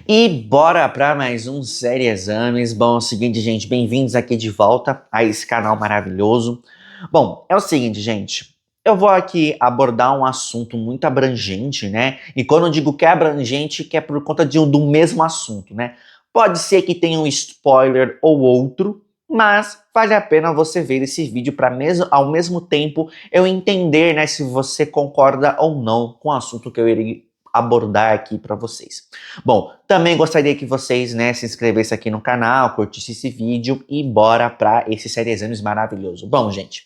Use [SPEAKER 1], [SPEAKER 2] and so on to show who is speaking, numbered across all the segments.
[SPEAKER 1] E bora para mais um Série Exames. Bom, é o seguinte, gente, bem-vindos aqui de volta a esse canal maravilhoso. Bom, é o seguinte, gente, eu vou aqui abordar um assunto muito abrangente, né? E quando eu digo que é abrangente, que é por conta do mesmo assunto, né? Pode ser que tenha um spoiler ou outro, mas vale a pena você ver esse vídeo para ao mesmo tempo eu entender, né, se você concorda ou não com o assunto que eu irei abordar aqui para vocês. Bom, também gostaria que vocês, né, se inscrevessem aqui no canal, curtissem esse vídeo e bora para esse Série Exames maravilhoso. Bom, gente,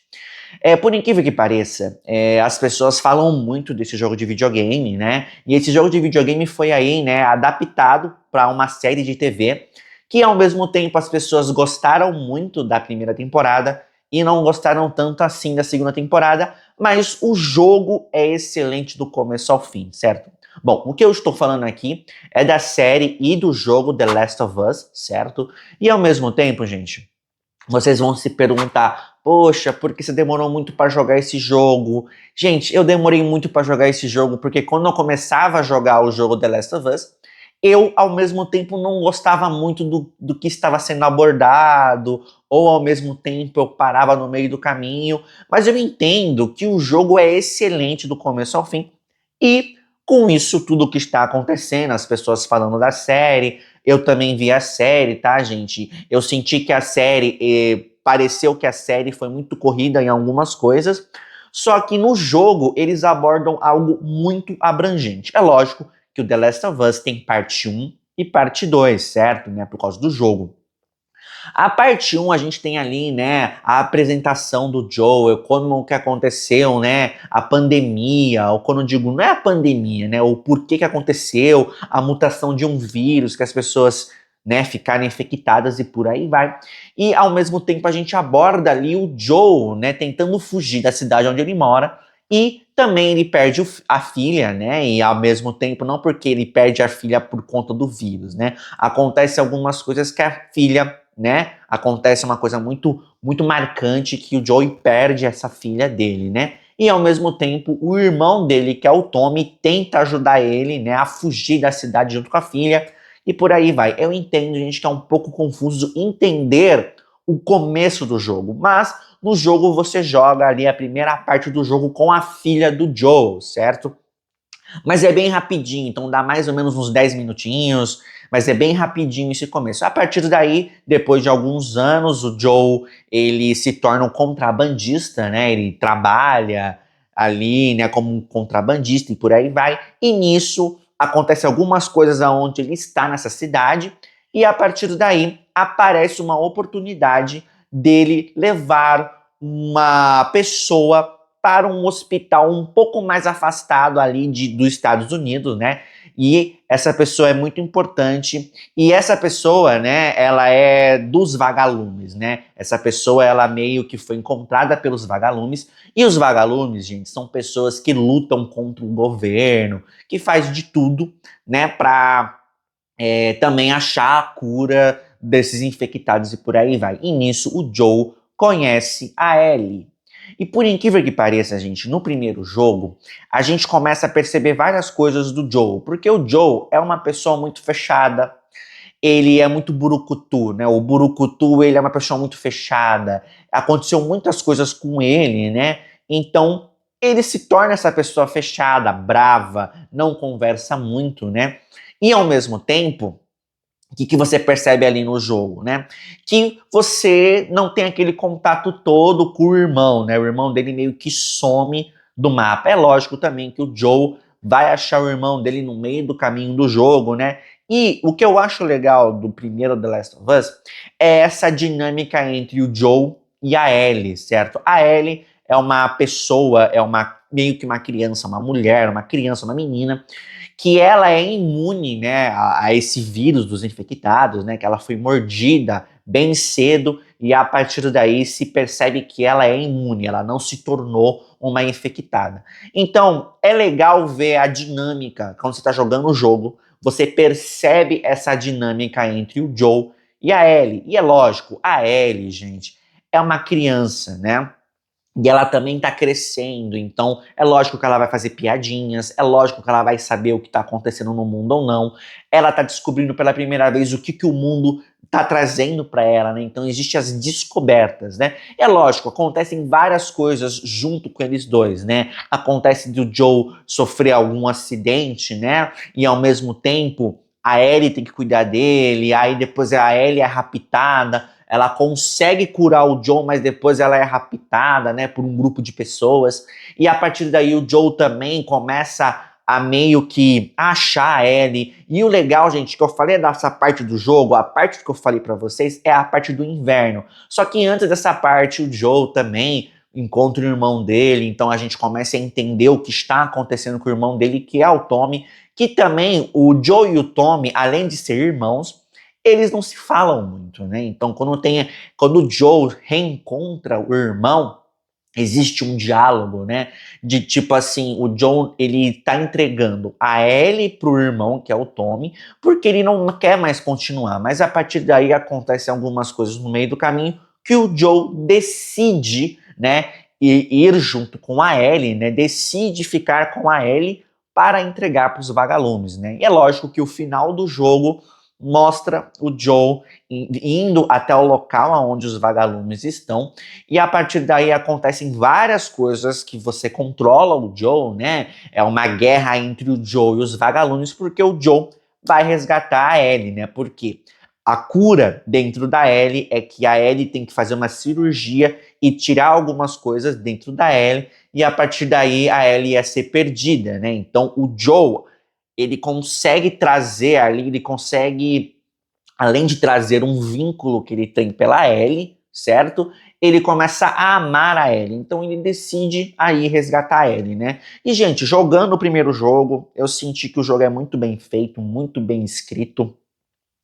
[SPEAKER 1] por incrível que pareça, as pessoas falam muito desse jogo de videogame, né? E esse jogo de videogame foi aí, né, adaptado para uma série de TV que, ao mesmo tempo, as pessoas gostaram muito da primeira temporada e não gostaram tanto assim da segunda temporada, mas o jogo é excelente do começo ao fim, certo? Bom, o que eu estou falando aqui é da série e do jogo The Last of Us, certo? E ao mesmo tempo, gente, vocês vão se perguntar, poxa, por que você demorou muito para jogar esse jogo? Gente, eu demorei muito para jogar esse jogo porque quando eu começava a jogar o jogo The Last of Us, eu ao mesmo tempo não gostava muito do que estava sendo abordado, ou ao mesmo tempo eu parava no meio do caminho, mas eu entendo que o jogo é excelente do começo ao fim, e com isso tudo que está acontecendo, as pessoas falando da série, eu também vi a série, tá, gente? Eu senti que a série, pareceu que a série foi muito corrida em algumas coisas, só que no jogo eles abordam algo muito abrangente. É lógico que o The Last of Us tem parte 1 e parte 2, certo? Né, por causa do jogo. A parte 1 a gente tem ali, né, a apresentação do Joel, como que aconteceu, né, a pandemia, ou quando eu digo, não é a pandemia, né, o porquê que aconteceu, a mutação de um vírus, que as pessoas, né, ficarem infectadas e por aí vai. E ao mesmo tempo a gente aborda ali o Joel, né, tentando fugir da cidade onde ele mora, e também ele perde a filha, né, e ao mesmo tempo, não porque ele perde a filha por conta do vírus, né, acontece algumas coisas que a filha, né, acontece uma coisa muito marcante, que o Joey perde essa filha dele, né? E ao mesmo tempo, o irmão dele, que é o Tommy, tenta ajudar ele, né, a fugir da cidade junto com a filha, e por aí vai. Eu entendo, gente, que é um pouco confuso entender o começo do jogo, mas no jogo você joga ali a primeira parte do jogo com a filha do Joel, certo? Mas é bem rapidinho, então dá mais ou menos uns 10 minutinhos, mas é bem rapidinho esse começo. A partir daí, depois de alguns anos, o Joe, ele se torna um contrabandista, né? Ele trabalha ali, né, como um contrabandista e por aí vai. E nisso acontece algumas coisas aonde ele está nessa cidade, e a partir daí aparece uma oportunidade dele levar uma pessoa para um hospital um pouco mais afastado ali dos Estados Unidos, né? E essa pessoa é muito importante, e essa pessoa, né, ela é dos vagalumes, né? Essa pessoa, ela meio que foi encontrada pelos vagalumes, e os vagalumes, gente, são pessoas que lutam contra o governo, que faz de tudo, né, para também achar a cura desses infectados e por aí vai. E nisso o Joe conhece a Ellie. E por incrível que pareça, gente, no primeiro jogo, a gente começa a perceber várias coisas do Joe, porque o Joe é uma pessoa muito fechada, ele é muito burucutu, né? O burucutu, ele é uma pessoa muito fechada, aconteceu muitas coisas com ele, né? Então, ele se torna essa pessoa fechada, brava, não conversa muito, né? E ao mesmo tempo, o que você percebe ali no jogo, né? Que você não tem aquele contato todo com o irmão, né? O irmão dele meio que some do mapa. É lógico também que o Joe vai achar o irmão dele no meio do caminho do jogo, né? E o que eu acho legal do primeiro The Last of Us é essa dinâmica entre o Joe e a Ellie, certo? A Ellie é uma pessoa, meio que uma criança, uma mulher, uma criança, uma menina, que ela é imune, né, a esse vírus dos infectados, né, que ela foi mordida bem cedo, e a partir daí se percebe que ela é imune, ela não se tornou uma infectada. Então, é legal ver a dinâmica, quando você está jogando o jogo, você percebe essa dinâmica entre o Joe e a Ellie. E é lógico, a Ellie, gente, é uma criança, né? E ela também tá crescendo, então é lógico que ela vai fazer piadinhas, é lógico que ela vai saber o que tá acontecendo no mundo ou não. Ela tá descobrindo pela primeira vez o que, que o mundo tá trazendo para ela, né? Então existem as descobertas, né? É lógico, acontecem várias coisas junto com eles dois, né? Acontece do Joe sofrer algum acidente, né? E ao mesmo tempo a Ellie tem que cuidar dele, aí depois a Ellie é raptada, ela consegue curar o Joe, mas depois ela é raptada, né, por um grupo de pessoas. E a partir daí o Joe também começa a meio que achar a Ellie. E o legal, gente, que eu falei dessa parte do jogo, a parte que eu falei pra vocês é a parte do inverno. Só que antes dessa parte, o Joe também encontra o irmão dele, então a gente começa a entender o que está acontecendo com o irmão dele, que é o Tommy, que também o Joe e o Tommy, além de ser irmãos, eles não se falam muito, né? Então, quando o Joe reencontra o irmão, existe um diálogo, né? De tipo assim, o Joe, ele tá entregando a Ellie pro irmão, que é o Tommy, porque ele não quer mais continuar. Mas a partir daí acontecem algumas coisas no meio do caminho que o Joe decide, né? Ir junto com a Ellie, né? Decide ficar com a Ellie para entregar para os vagalumes, né? E é lógico que o final do jogo mostra o Joe indo até o local onde os vagalumes estão, e a partir daí acontecem várias coisas que você controla o Joe, né? É uma guerra entre o Joe e os vagalumes, porque o Joe vai resgatar a Ellie, né? Porque a cura dentro da Ellie é que a Ellie tem que fazer uma cirurgia e tirar algumas coisas dentro da Ellie, e a partir daí a Ellie ia ser perdida, né? Então o Joe, ele consegue trazer ali, ele consegue, além de trazer um vínculo que ele tem pela Ellie, certo? Ele começa a amar a Ellie, então ele decide aí resgatar a Ellie, né? E, gente, jogando o primeiro jogo, eu senti que o jogo é muito bem feito, muito bem escrito.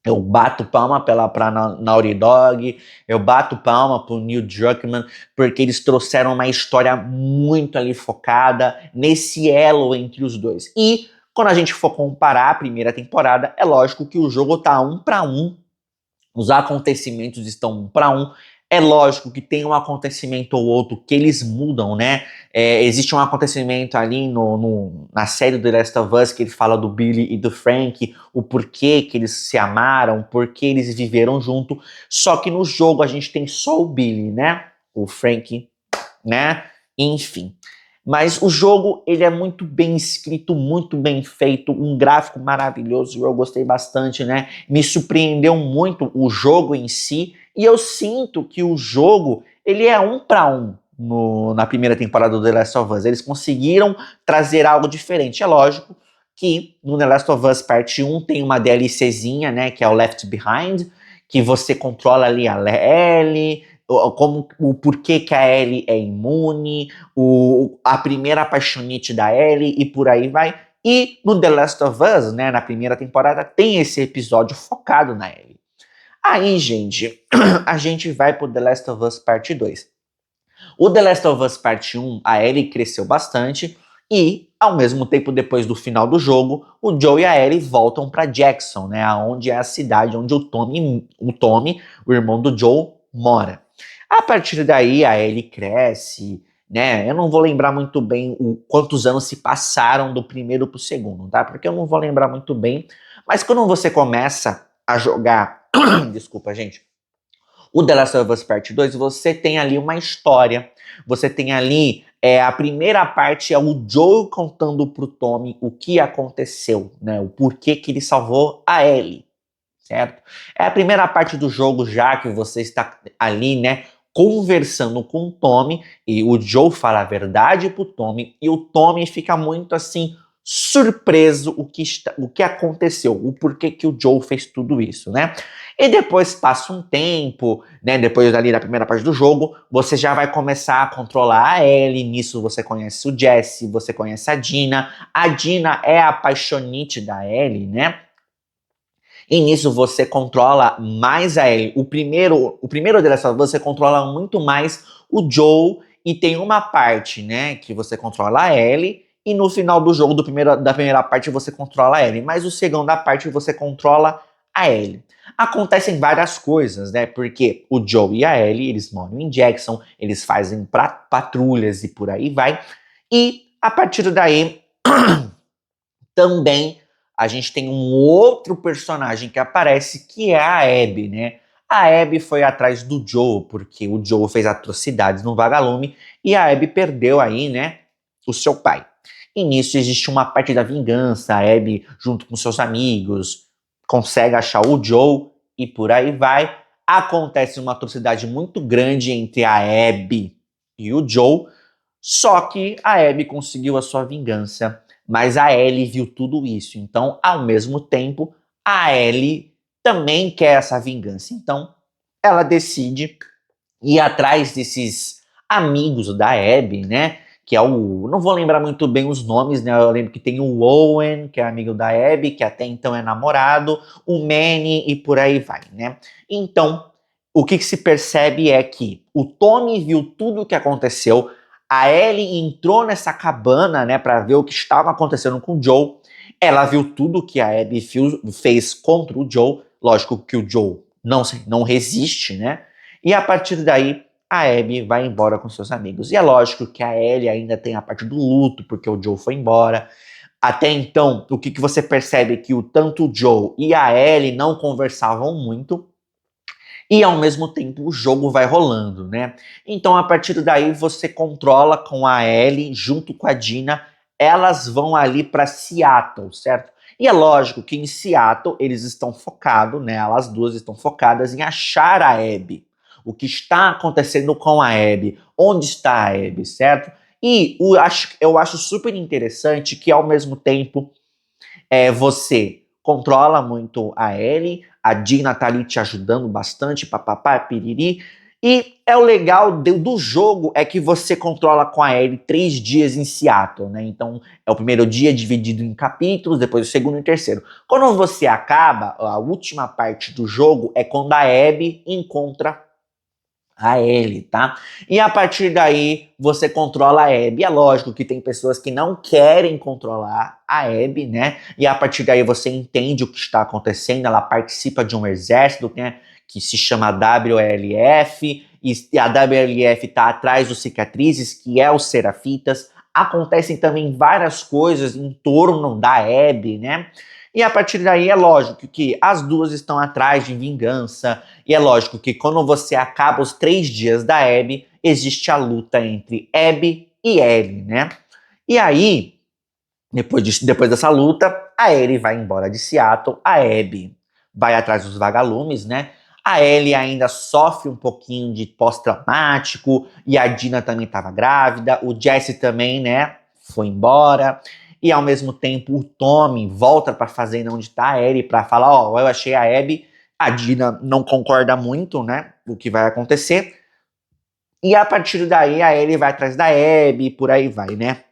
[SPEAKER 1] Eu bato palma pra Naughty Dog, eu bato palma pro Neil Druckmann, porque eles trouxeram uma história muito ali focada nesse elo entre os dois. E quando a gente for comparar a primeira temporada, é lógico que o jogo tá 1-1, os acontecimentos estão 1-1. É lógico que tem um acontecimento ou outro que eles mudam, né? Existe um acontecimento ali na série do The Last of Us que ele fala do Billy e do Frank, o porquê que eles se amaram, porquê eles viveram junto. Só que no jogo a gente tem só o Billy, né? O Frank, né? Enfim. Mas o jogo, ele é muito bem escrito, muito bem feito, um gráfico maravilhoso, eu gostei bastante, né? Me surpreendeu muito o jogo em si, e eu sinto que o jogo, ele é 1-1 na primeira temporada do The Last of Us. Eles conseguiram trazer algo diferente. É lógico que no The Last of Us Parte 1 tem uma DLCzinha, né, que é o Left Behind, que você controla ali a Ellie, como o porquê que a Ellie é imune, a primeira apaixonite da Ellie e por aí vai. E no The Last of Us, né, na primeira temporada, tem esse episódio focado na Ellie. Aí, gente, a gente vai pro The Last of Us Parte 2. O The Last of Us Parte 1, a Ellie cresceu bastante e, ao mesmo tempo, depois do final do jogo, o Joe e a Ellie voltam para Jackson, né, onde é a cidade onde o Tommy, o irmão do Joe, mora. A partir daí, a Ellie cresce, né? Eu não vou lembrar muito bem quantos anos se passaram do primeiro pro segundo, tá? Porque eu não vou lembrar muito bem. Mas quando você começa a jogar... Desculpa, gente. O The Last of Us Part 2, você tem ali uma história. Você tem ali... a primeira parte é o Joel contando pro Tommy o que aconteceu, né? O porquê que ele salvou a Ellie, certo? É a primeira parte do jogo já que você está ali, né, conversando com o Tommy, e o Joe fala a verdade pro Tommy, e o Tommy fica muito assim, surpreso o que aconteceu, o porquê que o Joe fez tudo isso, né? E depois passa um tempo, né, depois ali da primeira parte do jogo, você já vai começar a controlar a Ellie, nisso você conhece o Jesse, você conhece a Dina é a apaixonite da Ellie, né? E nisso você controla mais a Ellie. O primeiro The Last of Us, você controla muito mais o Joe, e tem uma parte, né, que você controla a Ellie, e no final do jogo da primeira parte você controla a Ellie, mas o segunda parte você controla a Ellie. Acontecem várias coisas, né? Porque o Joe e a Ellie, eles moram em Jackson, eles fazem patrulhas e por aí vai. E a partir daí, também a gente tem um outro personagem que aparece, que é a Abby, né? A Abby foi atrás do Joe, porque o Joe fez atrocidades no vagalume, e a Abby perdeu aí, né, o seu pai. E nisso existe uma parte da vingança, a Abby, junto com seus amigos, consegue achar o Joe, e por aí vai. Acontece uma atrocidade muito grande entre a Abby e o Joe, só que a Abby conseguiu a sua vingança, mas a Ellie viu tudo isso. Então, ao mesmo tempo, a Ellie também quer essa vingança. Então, ela decide ir atrás desses amigos da Abby, né? Que é o... Não vou lembrar muito bem os nomes, né? Eu lembro que tem o Owen, que é amigo da Abby, que até então é namorado, o Manny e por aí vai, né? Então, o que se percebe é que o Tommy viu tudo o que aconteceu, a Ellie entrou nessa cabana, né, para ver o que estava acontecendo com o Joe. Ela viu tudo que a Abby fez contra o Joe. Lógico que o Joe não resiste, né? E a partir daí, a Abby vai embora com seus amigos. E é lógico que a Ellie ainda tem a parte do luto, porque o Joe foi embora. Até então, o que você percebe é que tanto o Joe e a Ellie não conversavam muito, e ao mesmo tempo o jogo vai rolando, né? Então a partir daí você controla com a Ellie junto com a Dina, elas vão ali para Seattle, certo? E é lógico que em Seattle eles estão focados, né? Elas duas estão focadas em achar a Abby. O que está acontecendo com a Abby? Onde está a Abby, certo? E eu acho super interessante que ao mesmo tempo você controla muito a Ellie, a Dina tá ali te ajudando bastante, papapá, piriri. E é o legal do jogo é que você controla com a Ellie 3 dias em Seattle, né? Então é o primeiro dia dividido em capítulos, depois o segundo e o terceiro. Quando você acaba, a última parte do jogo é quando a Abby encontra a Ellie, tá? E a partir daí você controla a Abby. É lógico que tem pessoas que não querem controlar a Abby, né? E a partir daí você entende o que está acontecendo. Ela participa de um exército, né, que se chama WLF, e a WLF está atrás dos cicatrizes, que é os Serafitas. Acontecem também várias coisas em torno da Abby, né? E a partir daí é lógico que as duas estão atrás de vingança. E é lógico que quando você acaba os 3 dias da Abby, existe a luta entre Abby e Ellie, né? E aí, depois dessa luta, a Ellie vai embora de Seattle, a Abby vai atrás dos vagalumes, né? A Ellie ainda sofre um pouquinho de pós-traumático, e a Dina também estava grávida, o Jesse também, né, foi embora. E ao mesmo tempo o Tommy volta para a fazenda onde está a Ellie para falar, ó, eu achei a Abby. A Dina não concorda muito, né, o que vai acontecer. E a partir daí a Ellie vai atrás da Abby e por aí vai, né?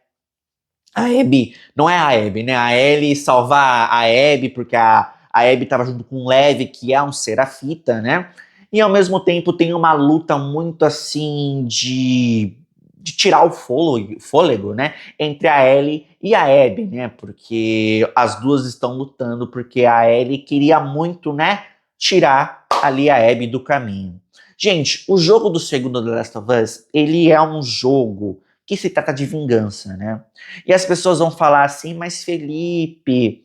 [SPEAKER 1] A Abby, não é a Abby, né? A Ellie salvar a Abby, porque a Abby tava junto com o Levi, que é um serafita, né? E ao mesmo tempo tem uma luta muito assim de tirar o fôlego, né? Entre a Ellie e a Abby, né? Porque as duas estão lutando, porque a Ellie queria muito, né? Tirar ali a Abby do caminho. Gente, o jogo do segundo The Last of Us, ele é um jogo que se trata de vingança, né? E as pessoas vão falar assim, mas Felipe,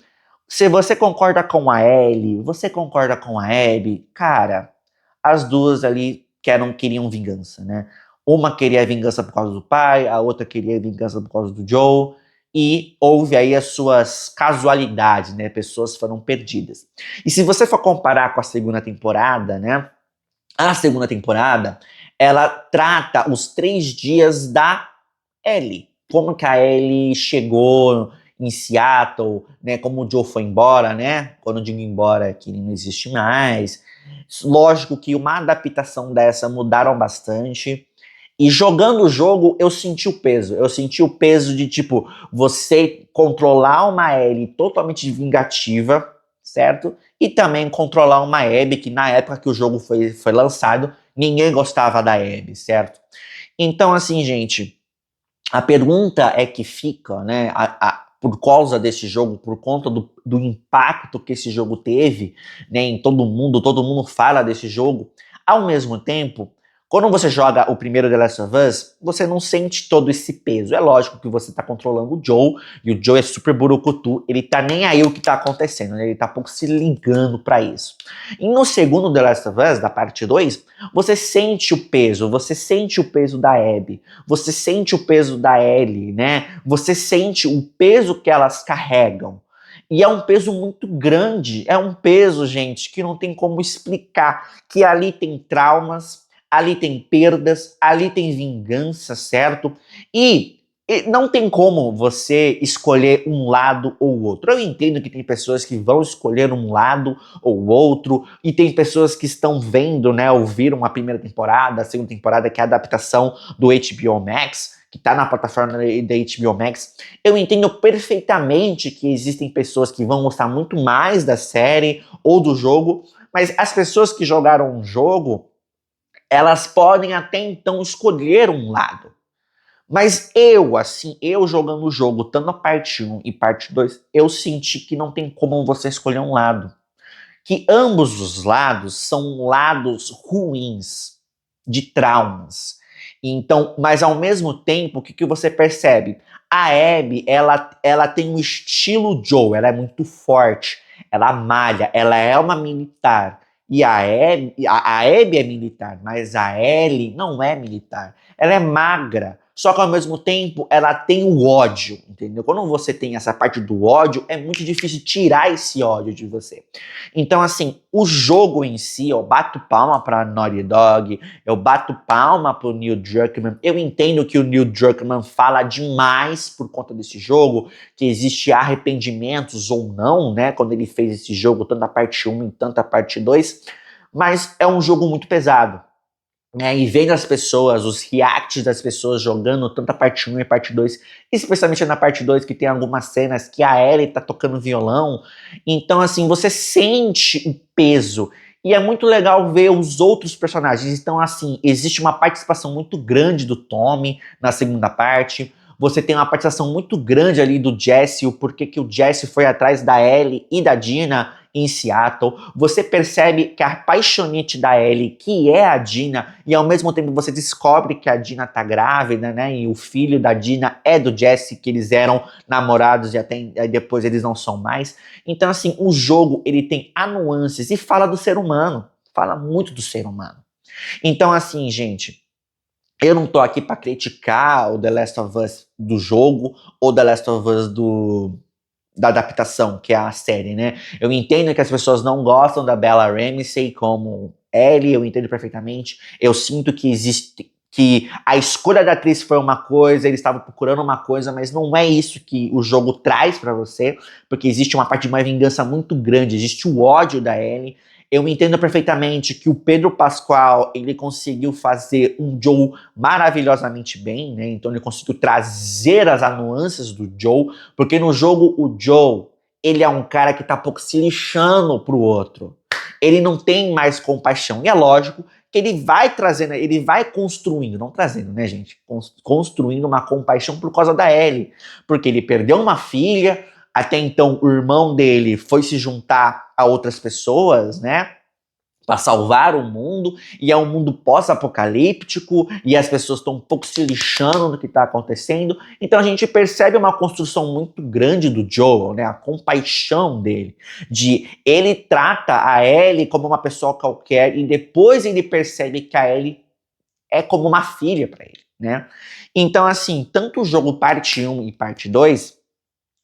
[SPEAKER 1] se você concorda com a Ellie, você concorda com a Abby, cara, as duas ali queriam vingança, né? Uma queria vingança por causa do pai, a outra queria vingança por causa do Joe, e houve aí as suas casualidades, né? Pessoas foram perdidas. E se você for comparar com a segunda temporada, né? A segunda temporada, ela trata os 3 dias da Ellie. Como que a Ellie chegou em Seattle, né? Como o Joe foi embora, né? Quando eu digo embora, que ele não existe mais. Lógico que uma adaptação dessa mudaram bastante. E jogando o jogo, eu senti o peso. Eu senti o peso de, tipo, você controlar uma Ellie totalmente vingativa, certo? E também controlar uma Abby, que na época que o jogo foi lançado, ninguém gostava da Abby, certo? Então, assim, gente, a pergunta é que fica, né? por causa desse jogo, por conta do impacto que esse jogo teve, né, em todo mundo fala desse jogo. Ao mesmo tempo, quando você joga o primeiro The Last of Us, você não sente todo esse peso. É lógico que você tá controlando o Joe, e o Joe é super burucutu, ele tá nem aí o que tá acontecendo, né? Ele tá pouco se ligando pra isso. E no segundo The Last of Us, da parte 2, você sente o peso da Abby, você sente o peso da Ellie, né? Você sente o peso que elas carregam. E é um peso muito grande, é um peso, gente, que não tem como explicar, que ali tem traumas, ali tem perdas, ali tem vingança, certo? E não tem como você escolher um lado ou outro. Eu entendo que tem pessoas que vão escolher um lado ou outro, e tem pessoas que estão vendo, né, ouviram a primeira temporada, a segunda temporada, que é a adaptação do HBO Max, que tá na plataforma da HBO Max. Eu entendo perfeitamente que existem pessoas que vão gostar muito mais da série ou do jogo, mas as pessoas que jogaram o jogo, elas podem até então escolher um lado. Mas eu jogando o jogo, tanto a parte 1 e parte 2, eu senti que não tem como você escolher um lado. Que ambos os lados são lados ruins, de traumas. Então, mas ao mesmo tempo, o que você percebe? A Abby, ela tem um estilo Joe, ela é muito forte, ela malha, ela é uma militar. E a Abby é militar, mas a Ellie não é militar. Ela é magra, só que ao mesmo tempo ela tem o ódio, entendeu? Quando você tem essa parte do ódio, é muito difícil tirar esse ódio de você. Então, assim, o jogo em si, eu bato palma pra Naughty Dog, eu bato palma pro Neil Druckmann. Eu entendo que o Neil Druckmann fala demais por conta desse jogo, que existe arrependimentos ou não, né, quando ele fez esse jogo, tanto a parte 1 e tanto a parte 2, mas é um jogo muito pesado. E vendo as pessoas, os reacts das pessoas jogando tanto a parte 1 e a parte 2, especialmente na parte 2 que tem algumas cenas que a Ellie tá tocando violão, então assim, você sente o peso, e é muito legal ver os outros personagens. Então assim, existe uma participação muito grande do Tommy na segunda parte, você tem uma participação muito grande ali do Jesse, o porquê que o Jesse foi atrás da Ellie e da Dina em Seattle. Você percebe que a paixonite da Ellie, que é a Dina, e ao mesmo tempo você descobre que a Dina tá grávida, né? E o filho da Dina é do Jesse, que eles eram namorados e até depois eles não são mais. Então, assim, o jogo ele tem nuances e fala do ser humano. Fala muito do ser humano. Então, assim, gente, eu não tô aqui pra criticar o The Last of Us do jogo ou The Last of Us da adaptação, que é a série, né? Eu entendo que as pessoas não gostam da Bella Ramsey como Ellie, eu entendo perfeitamente. Eu sinto que existe, que a escolha da atriz foi uma coisa, eles estavam procurando uma coisa, mas não é isso que o jogo traz pra você, porque existe uma parte de uma vingança muito grande, existe o ódio da Ellie. Eu entendo perfeitamente que o Pedro Pascal, ele conseguiu fazer um Joe maravilhosamente bem, né? Então ele conseguiu trazer as nuances do Joe, porque no jogo o Joe, ele é um cara que tá pouco se lixando pro outro. Ele não tem mais compaixão. E é lógico que ele vai trazendo, ele vai construindo, não trazendo, né, gente? Construindo uma compaixão por causa da Ellie. Porque ele perdeu uma filha, até então o irmão dele foi se juntar a outras pessoas, né? Para salvar o mundo, e é um mundo pós-apocalíptico, e as pessoas estão um pouco se lixando do que está acontecendo. Então a gente percebe uma construção muito grande do Joel, né? A compaixão dele, de ele trata a Ellie como uma pessoa qualquer, e depois ele percebe que a Ellie é como uma filha para ele, né? Então assim, tanto o jogo parte 1 e parte 2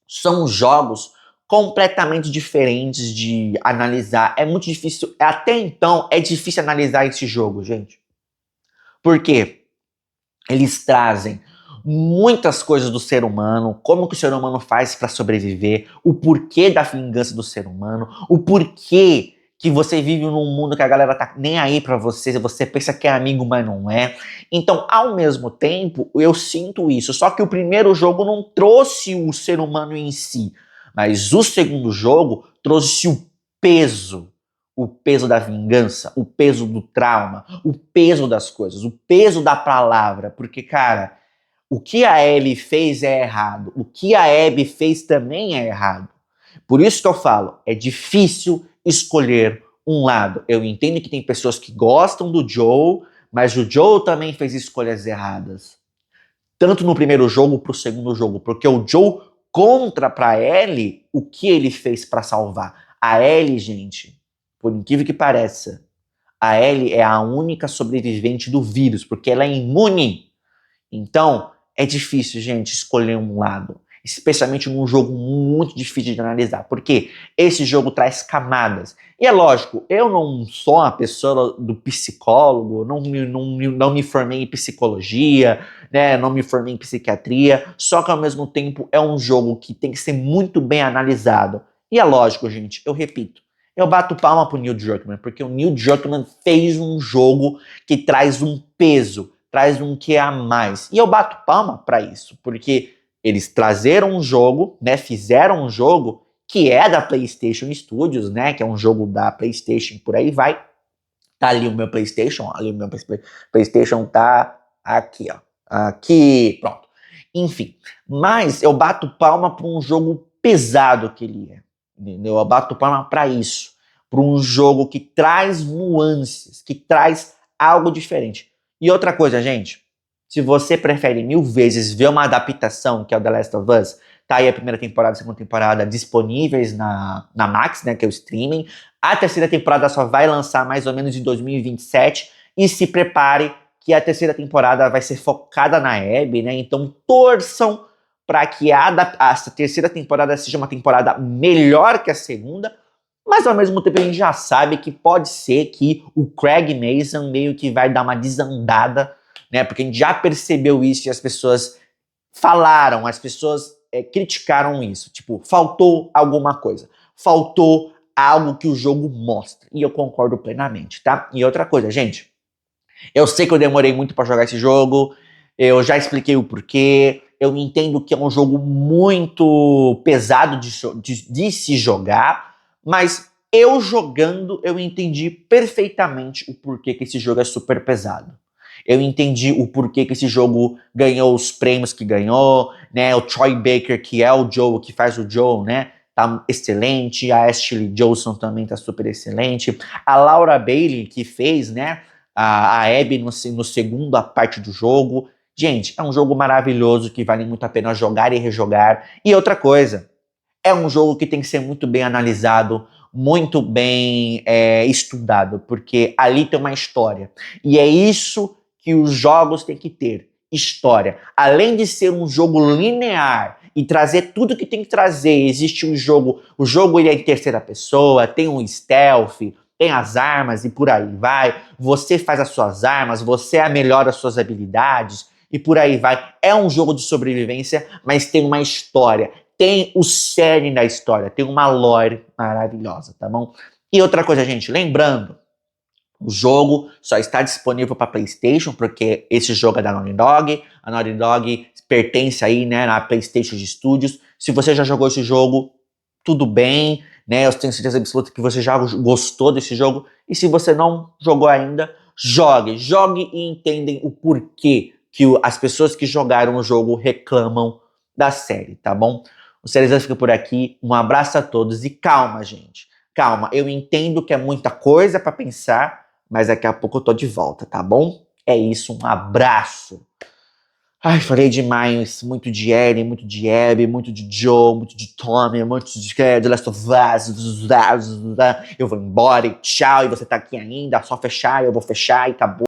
[SPEAKER 1] são jogos completamente diferentes de analisar. É muito difícil, até então é difícil analisar esse jogo, gente. Por quê? Eles trazem muitas coisas do ser humano, como que o ser humano faz para sobreviver, o porquê da vingança do ser humano, o porquê que você vive num mundo que a galera tá nem aí pra você, você pensa que é amigo, mas não é. Então, ao mesmo tempo, eu sinto isso. Só que o primeiro jogo não trouxe o ser humano em si, mas o segundo jogo trouxe o peso da vingança, o peso do trauma, o peso das coisas, o peso da palavra, porque, cara, O que a Ellie fez é errado. O que a Abby fez também é errado. Por isso que eu falo, é difícil escolher um lado. Eu entendo que tem pessoas que gostam do Joel, mas o Joel também fez escolhas erradas. Tanto no primeiro jogo pro segundo jogo, porque o Joel contra pra Ellie o que ele fez pra salvar. A Ellie, gente, por incrível que pareça, a Ellie é a única sobrevivente do vírus, porque ela é imune. Então, é difícil, gente, escolher um lado. Especialmente num jogo muito difícil de analisar. Porque esse jogo traz camadas. E é lógico, eu não sou uma pessoa do psicólogo, não me formei em psicologia, né, não me formei em psiquiatria. Só que ao mesmo tempo é um jogo que tem que ser muito bem analisado. E é lógico, gente, eu repito. Eu bato palma pro Neil Druckmann, porque o Neil Druckmann fez um jogo que traz um peso, traz um que a mais. E eu bato palma para isso, porque eles trazeram um jogo, né, fizeram um jogo que é da PlayStation Studios, né, que é um jogo da PlayStation, por aí vai. Tá ali o meu PlayStation, ó, ali o meu PlayStation tá aqui, ó. Aqui, pronto. Enfim, mas eu bato palma para um jogo pesado que ele é. Entendeu? Eu bato palma para isso, para um jogo que traz nuances, que traz algo diferente. E outra coisa, gente, se você prefere 1000 vezes ver uma adaptação, que é o The Last of Us, tá aí a primeira temporada e a segunda temporada disponíveis na Max, né, que é o streaming. A terceira temporada só vai lançar mais ou menos em 2027, e se prepare que a terceira temporada vai ser focada na Abby, né, então torçam para que a terceira temporada seja uma temporada melhor que a segunda, mas ao mesmo tempo a gente já sabe que pode ser que o Craig Mason meio que vai dar uma desandada, né? Porque a gente já percebeu isso e as pessoas falaram, as pessoas criticaram isso. Tipo, faltou alguma coisa, faltou algo que o jogo mostra. E eu concordo plenamente, tá? E outra coisa, gente, eu sei que eu demorei muito para jogar esse jogo, eu já expliquei o porquê, eu entendo que é um jogo muito pesado de se jogar, mas eu jogando, eu entendi perfeitamente o porquê que esse jogo é super pesado. Eu entendi o porquê que esse jogo ganhou os prêmios que ganhou, né? O Troy Baker, que é o Joel, que faz o Joel, né? Tá excelente. A Ashley Johnson também tá super excelente. A Laura Bailey, que fez, né? A Abby no segunda parte do jogo. Gente, é um jogo maravilhoso que vale muito a pena jogar e rejogar. E outra coisa, é um jogo que tem que ser muito bem analisado, muito bem estudado, porque ali tem uma história. E é isso que os jogos têm que ter, história. Além de ser um jogo linear e trazer tudo que tem que trazer, existe um jogo, o jogo ele é em terceira pessoa, tem um stealth, tem as armas e por aí vai, você faz as suas armas, você melhora as suas habilidades e por aí vai. É um jogo de sobrevivência, mas tem uma história, tem o cerne da história, tem uma lore maravilhosa, tá bom? E outra coisa, gente, lembrando, o jogo só está disponível para PlayStation, porque esse jogo é da Naughty Dog. A Naughty Dog pertence aí, né, na PlayStation Studios. Se você já jogou esse jogo, tudo bem, né? Eu tenho certeza absoluta que você já gostou desse jogo. E se você não jogou ainda, jogue. Jogue e entendem o porquê que as pessoas que jogaram o jogo reclamam da série, tá bom? O Seriezão fica por aqui. Um abraço a todos e calma, gente. Calma, eu entendo que é muita coisa para pensar, mas daqui a pouco eu tô de volta, tá bom? É isso, um abraço. Ai, falei demais, muito de Ellie, muito de Abby, muito de Joe, muito de Tommy, muito de The Last of Us, eu vou embora e tchau, e você tá aqui ainda, só fechar, eu vou fechar e acabou.